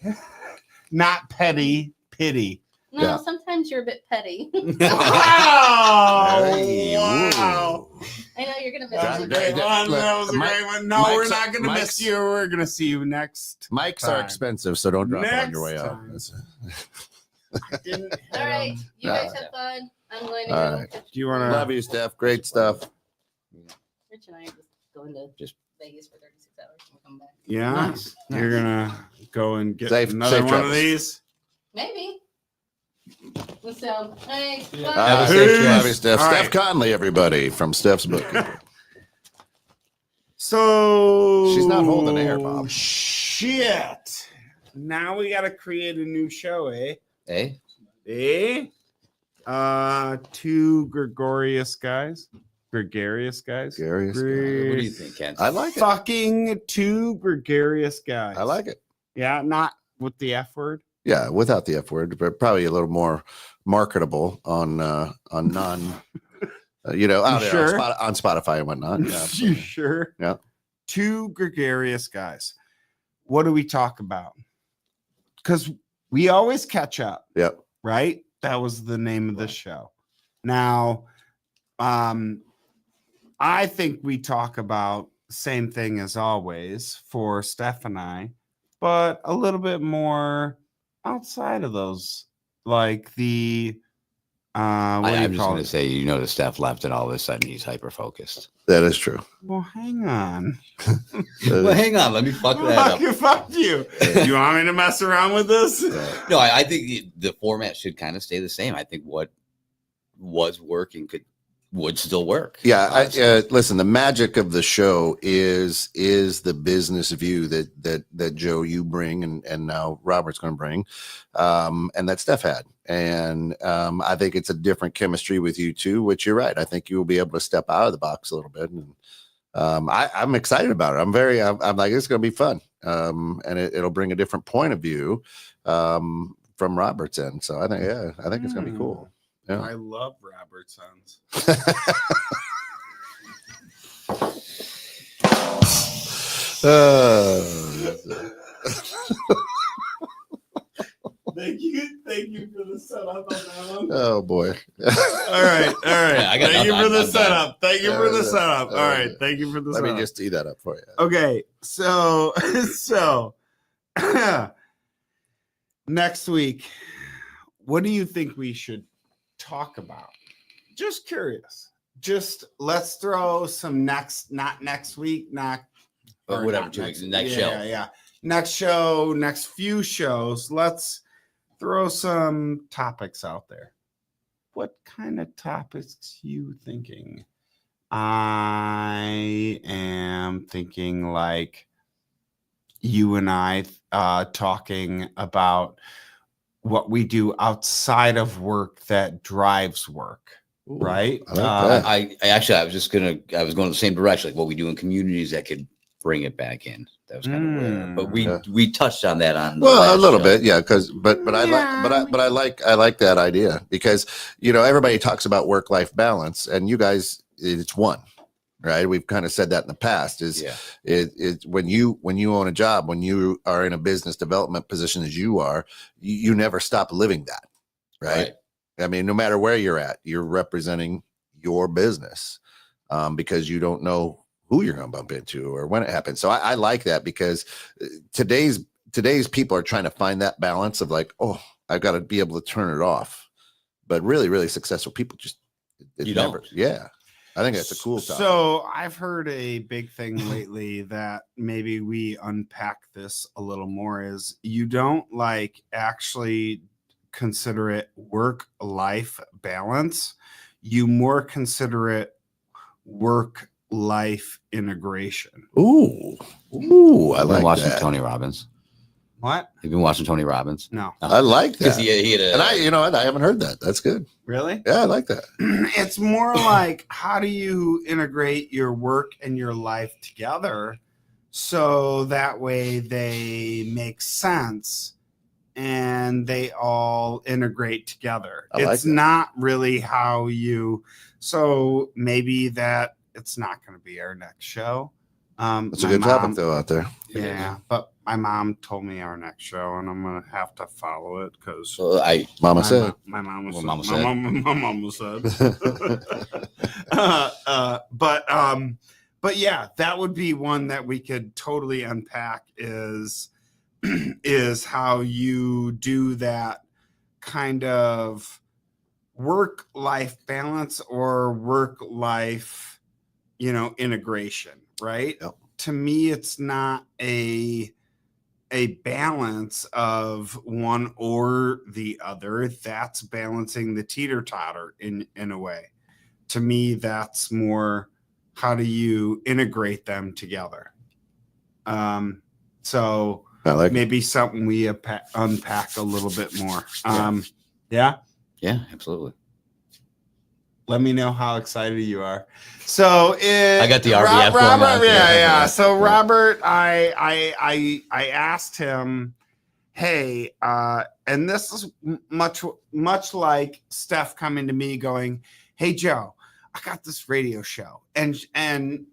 Not petty. Pity. No, Yeah. sometimes you're a bit petty. Wow. Hey, Wow. woo. I know you're going to That was miss a great me. one. Look, That was a Mike- great one. No, we're Mike's- not going to Mike's- miss you. We're going to see you next. Mics are Time. expensive, so don't drop it on your way Next out. time. I didn't hit All right. him. You guys have fun. I'm going to All go. right. Do you want to? Love you, Steph. Great stuff. Rich and I are just going to Just- Vegas for 36 hours and we'll come back. Yeah. Nice. You're going to go and get Safe- another safe one of travels. these. Maybe. So, hey, Yeah. bye. Have a Peace. safe Love you, Steph. All Steph right. Conley, everybody, from Steph's Bookkeeping. So She's not holding air, Bob. Shit. Now we got to create a new show, eh? Hey, Two gregarious guys. Gregarious guys. Gregarious what do you think, Ken? I like it. Fucking two gregarious guys. I like it. Yeah, not with the F word. Yeah, without the F word, but probably a little more marketable on non, out there Sure. on Spotify and whatnot. Yeah, You absolutely. sure? Yeah. Two gregarious guys. What do we talk about? Because we always catch up. Yep. Right? That was the name of the show. Now, I think we talk about same thing as always for Steph and I, but a little bit more outside of those, like the what do you I'm just call going it? to say, the Steph left, and all of a sudden he's hyper focused. That is true. Well, hang on. Well, hang on, let me fuck that up. Fuck you. You want me to mess around with this? No, I think the format should kind of stay the same. I think what was working would still work. Yeah, honestly. listen. The magic of the show is the business view that Joe you bring, and now Robert's going to bring, and that Steph had, and I think it's a different chemistry with you two. Which you're right. I think you will be able to step out of the box a little bit, and I'm excited about it. I'm like it's going to be fun, and it'll bring a different point of view from Robert's end. So I think it's going to be cool. Yeah. I love Robert Sons. Thank you for the setup on that one. Oh boy. All right. Yeah, I got Thank you nothing. for the I'm done. setup. Thank you for the Yeah, setup. All right. yeah. Thank you for the Let me setup. just tee that up for you. Okay. So next week, what do you think we should talk about? Just curious. Just let's throw some not next week, Or whatever, not 2 weeks, week. next Yeah, show. Yeah. Next show, next few shows. Let's throw some topics out there. What kind of topics you thinking? I am thinking like you and I talking about what we do outside of work that drives work, Ooh, right? I like that. I was going the same direction, like what we do in communities that could bring it back in. That was kind of weird, but Yeah. we touched on that on the Well, a last little show. bit, yeah. Because, but I like that idea because everybody talks about work-life balance, and you guys, it's one. right? We've kind of said that in the past. Is Yeah. it when you own a job, when you are in a business development position as you are, you never stop living that, right? I mean, no matter where you're at, you're representing your business, because you don't know who you're going to bump into or when it happens. So I like that, because today's people are trying to find that balance of like, oh, I've got to be able to turn it off. But really, really successful people just You never. don't. Yeah, I think that's a cool topic. So I've heard a big thing lately that maybe we unpack this a little more is you don't like actually consider it work-life balance. You more consider it work-life integration. Ooh, I I've been like watching that. Tony Robbins. What? You've been watching Tony Robbins? No. I like that. Because he had a, And I haven't heard that. That's good. Really? Yeah, I like that. It's more like, how do you integrate your work and your life together so that way they make sense and they all integrate together? I like It's that. not really how you, so maybe that it's not going to be our next show. That's a My good mom- topic though out there. Yeah, but my mom told me our next show, and I'm gonna have to follow it because so Mama said. my mom was What said. Mama My mama said. But yeah, that would be one that we could totally unpack. Is how you do that kind of work-life balance or work-life, integration, right? Yep. To me, it's not a balance of one or the other. That's balancing the teeter-totter in a way. To me, that's more how do you integrate them together. So I like it. maybe something we unpack a little bit more. yeah, absolutely. Let me know how excited you are. So I got the RBF going on. Robert, yeah. Yeah. So Robert, I asked him, hey, and this is much like Steph coming to me going, hey Joe, I got this radio show, and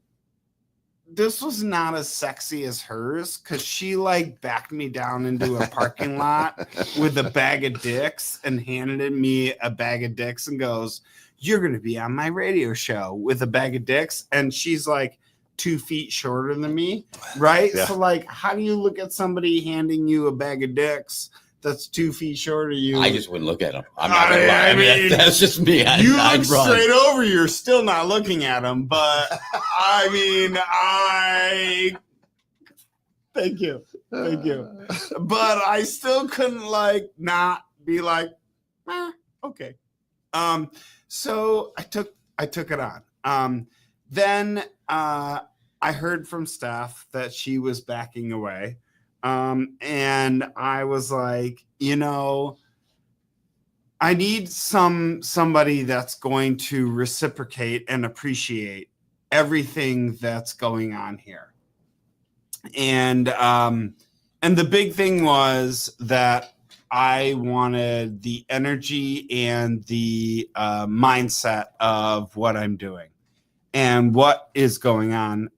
this was not as sexy as hers because she like backed me down into a parking lot with a bag of dicks and handed me a bag of dicks and goes, you're going to be on my radio show with a bag of dicks. And she's like 2 feet shorter than me. Right. Yeah. So like, how do you look at somebody handing you a bag of dicks that's 2 feet shorter than you? I just wouldn't look at him. I'm not gonna lie. I mean, that's just me. You I'd look run. straight over. You're still not looking at him, but I mean, thank you, but I still couldn't like not be like, okay. So I took it on. Then I heard from Steph that she was backing away, and I was like, I need somebody that's going to reciprocate and appreciate everything that's going on here. And the big thing was that I wanted the energy and the mindset of what I'm doing and what is going on,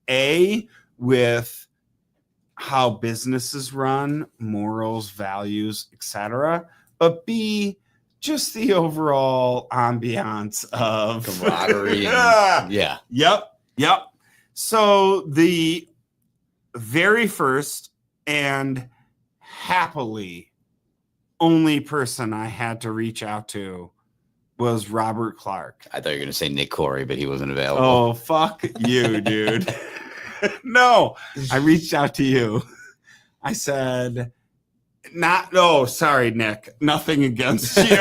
with how businesses run, morals, values, etc., but B, just the overall ambiance of Camaraderie. Yeah. Yep. So the very first and happily only person I had to reach out to was Robert Clarke. I thought you were going to say Nick Corey, but he wasn't available. Oh, fuck you, dude. No, I reached out to you. I said, sorry, Nick. Nothing against you.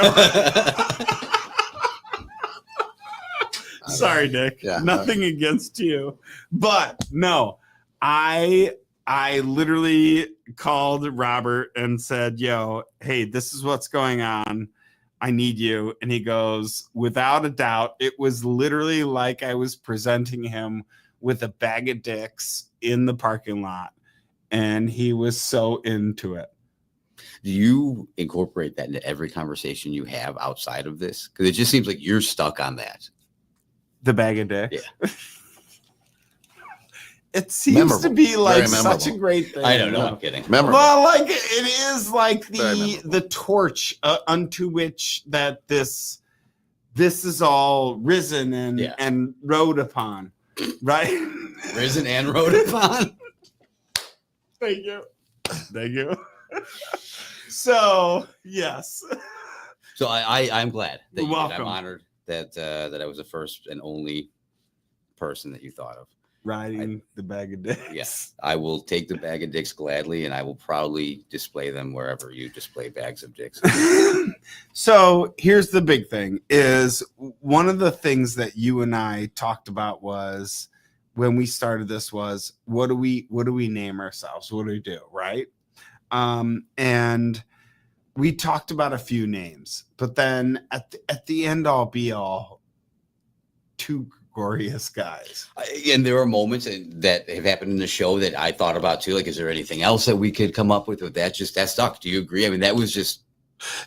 Sorry, Nick. Yeah. Nothing against you. But no, I literally called Robert and said, yo, hey, this is what's going on. I need you. And he goes, without a doubt, it was literally like I was presenting him with a bag of dicks in the parking lot. And he was so into it. Do you incorporate that into every conversation you have outside of this? Because it just seems like you're stuck on that. The bag of dicks. Yeah. it seems Memorable. to be like Very such a memorable. great thing. I don't know. I'm kidding. Memorable. Well, like it is like Very memorable. the torch unto which that this is all risen and rode upon, right? Risen and rode upon. Thank you. So yes. So I'm glad that You're you did. I'm welcome. honored that I was the first and only person that you thought of. Riding the bag of dicks. Yes, I will take the bag of dicks gladly, and I will proudly display them wherever you display bags of dicks. So here's the big thing: is one of the things that you and I talked about was when we started this was what do we name ourselves? What do we do, right? And we talked about a few names, but then at the end all be all, two glorious guys. And there are moments that have happened in the show that I thought about too. Like, is there anything else that we could come up with? Or that stuck? Do you agree? I mean, that was just.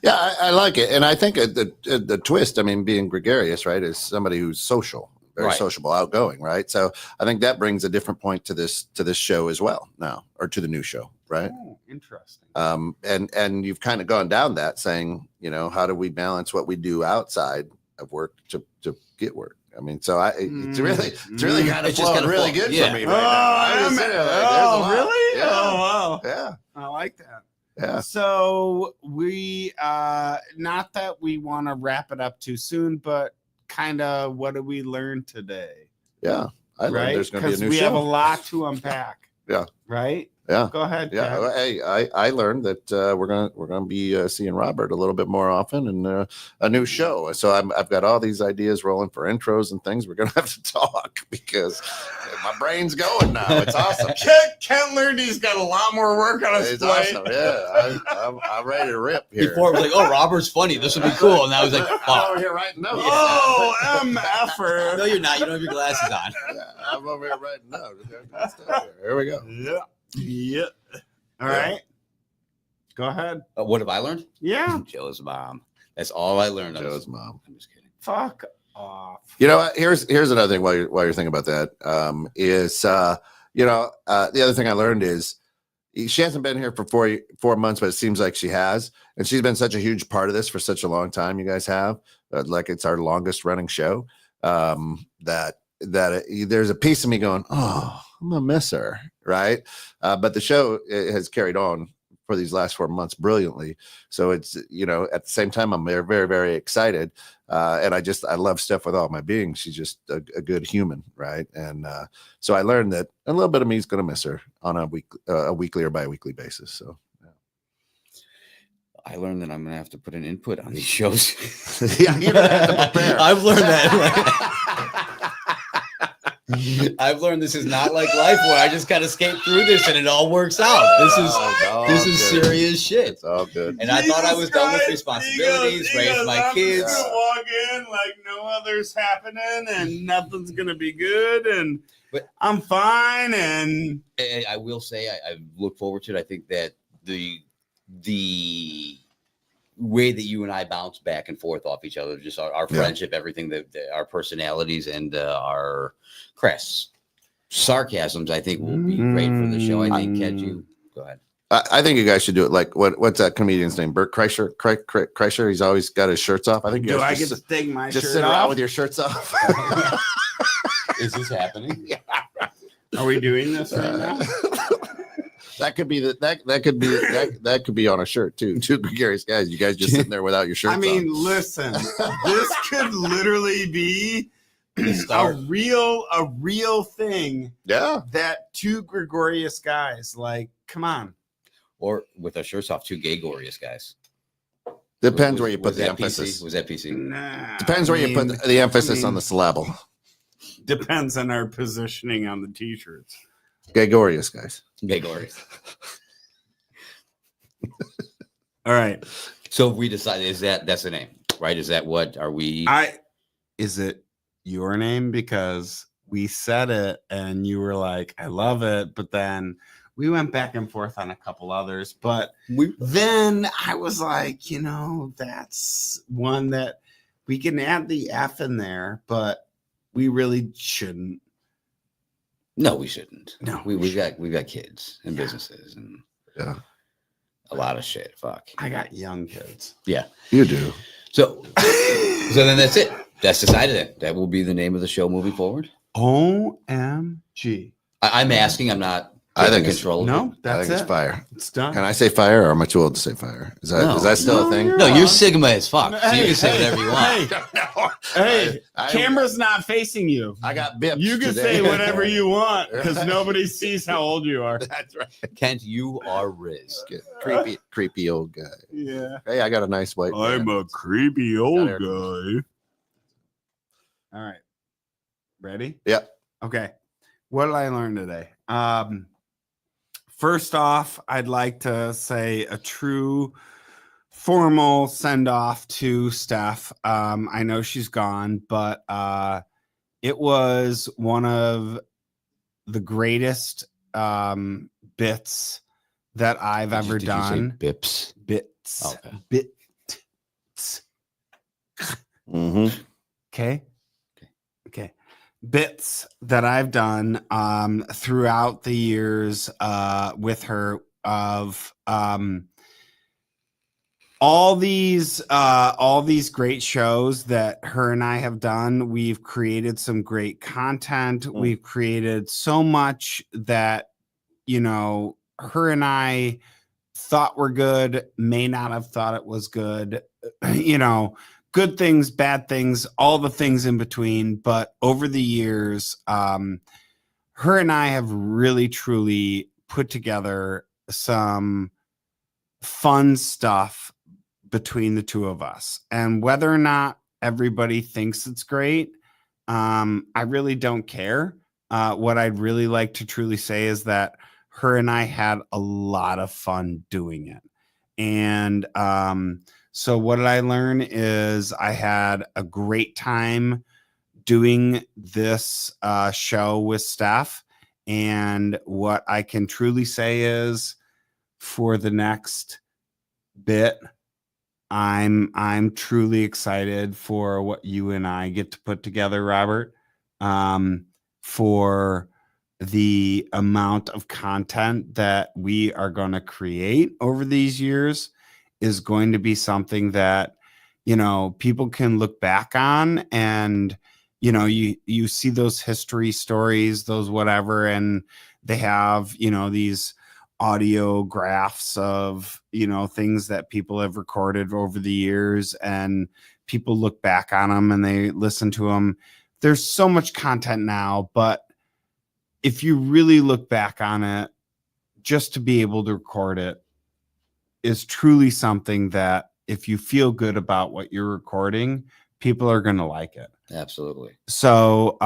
Yeah, I like it, and I think the twist. I mean, being gregarious, right, is somebody who's social, very sociable, outgoing, right? So I think that brings a different point to this show as well now, or to the new show, right? Oh, interesting. And you've kind of gone down that saying, how do we balance what we do outside of work to get work? I mean, so it's really kind of flowing really good for me right now. Really? Yeah. Oh, wow. Yeah. I like that. Yeah. So we, not that we want to wrap it up too soon, but kind of what did we learn today? Yeah. I learned there's going to be a new we show. have a lot to unpack. Yeah. Right? Yeah. Go ahead. Yeah. Ted. Hey, I learned that we're gonna be seeing Robert a little bit more often and a new show. So I've got all these ideas rolling for intros and things. We're gonna have to talk because my brain's going now. It's awesome. Ken learned he's got a lot more work on his It's plate. awesome. Yeah, I'm ready to rip here. Before it was like, oh, Robert's funny. This would be cool. And I was like, I'm fuck. over here writing notes. Oh, MFer. No, you're not. You don't have your glasses on. Yeah, I'm over here writing notes. Here we go. Yeah. Yeah. All right. Go ahead. What have I learned? Yeah. Joe's mom. That's all I learned. Joe's mom. I'm just kidding. Fuck off. You know what? Here's another thing while you're thinking about that. The other thing I learned is she hasn't been here for 4 months, but it seems like she has, and she's been such a huge part of this for such a long time. You guys have like it's our longest running show. That there's a piece of me going, oh, I'm gonna miss her, right? But the show has carried on for these last 4 months brilliantly. So it's, at the same time, I'm very, very, very excited. And I love Steph with all my being. She's just a good human, right? And so I learned that a little bit of me is going to miss her on a weekly or bi-weekly basis. So yeah. I learned that I'm going to have to put an input on these shows. Yeah, you're gonna have to prepare. I've learned that. I've learned this is not like life where I just kind of skate through this and it all works out. This is serious shit. It's all good. And I thought I was done with responsibilities, raised my kids. I'm just gonna walk in like no other's happening and nothing's gonna be good, but I'm fine. And I will say I look forward to it. I think that the way that you and I bounce back and forth off each other, just our friendship, everything that our personalities and our crass sarcasms, I think will be great for the show. I think, Ken, you go ahead. I think you guys should do it. Like what's that comedian's name? Bert Kreischer. Kreischer. He's always got his shirts off. I think you do guys I get to take my just shirt sit around off with your shirts off. Is this happening? Yeah. Are we doing this right now? That could be that could be on a shirt too. Two gregarious guys. You guys just sitting there without your shirts. I mean, on. listen, this could literally be a real thing. Yeah. That two gregarious guys, like, come on. Or with our shirts off, two gay glorious guys. Depends where you put Was the that emphasis. PC? Was that PC? Nah, Depends where you put the emphasis on the syllable. Depends on our positioning on the t-shirts. Gregarious guys. Gay glorious. All right. So if we decide, that's the name, right? Is that what are we? Is it your name? Because we said it and you were like, I love it. But then we went back and forth on a couple others. But then I was like, that's one that we can add the F in there, but we really shouldn't. No, we shouldn't. No, we've got kids and businesses and a lot of shit. Fuck. I got young kids. Yeah, You do. So then that's it. That's decided. That will be the name of the show moving forward. OMG. I'm asking. I'm not. I think control. No, I that's think it. it's fire. It's done. Can I say fire, or am I too old to say fire? Is that still No, a thing? you're No, you're on. Sigma as fuck. So you can say whatever you want. Hey, I- camera's not facing you. I got bips. You can today. say whatever you want because nobody sees how old you are. That's right. Kent, you are Riz. Creepy old guy. Yeah. Hey, I got a nice white. I'm van. a creepy old air guy. All right. Ready? Yep. Okay. What did I learn today? First off, I'd like to say a true formal send off to Steph. I know she's gone, but it was one of the greatest bits that I've ever Did done. You say bips. Bits. Okay. Bits. Mm-hmm. Okay. Bits that I've done throughout the years with her of all these great shows that her and I have done. We've created some great content. We've created so much that, you know, her and I thought were good, may not have thought it was good, you know, good things, bad things, all the things in between. But over the years, her and I have really, truly put together some fun stuff between the two of us. And whether or not everybody thinks it's great, I really don't care. What I'd really like to truly say is that her and I had a lot of fun doing it. And so what did I learn is I had a great time doing this show with Steph. And what I can truly say is for the next bit, I'm truly excited for what you and I get to put together, Robert, for the amount of content that we are going to create over these years is going to be something that, you know, people can look back on and, you know, you see those history stories, those whatever, and they have, you know, these audiographs of, you know, things that people have recorded over the years, and people look back on them and they listen to them. There's so much content now, but if you really look back on it, just to be able to record it is truly something that if you feel good about what you're recording, people are going to like it. Absolutely. So,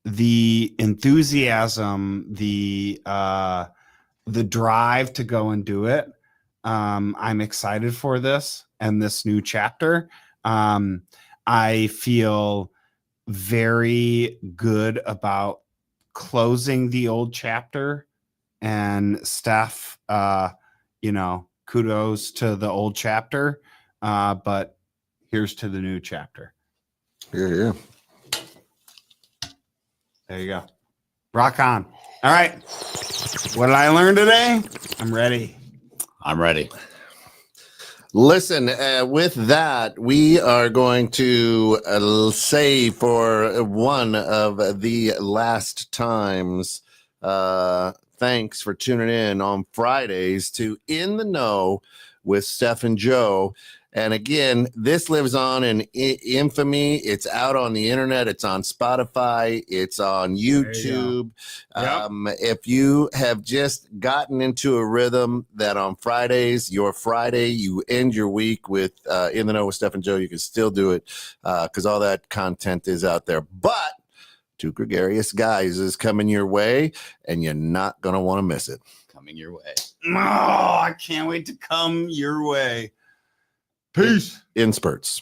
the enthusiasm, the drive to go and do it. I'm excited for this and this new chapter. I feel very good about closing the old chapter, and Steph, you know, kudos to the old chapter, but here's to the new chapter. Yeah. There you go. Rock on. All right. What did I learn today? I'm ready. I'm ready. Listen, with that, we are going to say for one of the last times, thanks for tuning in on Fridays to In the Know with Steph and Joe. And again, this lives on in infamy. It's out on the internet. It's on Spotify. It's on YouTube. Yep. If you have just gotten into a rhythm that on Fridays, your Friday, you end your week with In the Know with Steph and Joe, you can still do it because all that content is out there. But Two Gregarious Guys is coming your way, and you're not going to want to miss it. Coming your way. Oh, I can't wait to come your way. Peace. In spurts.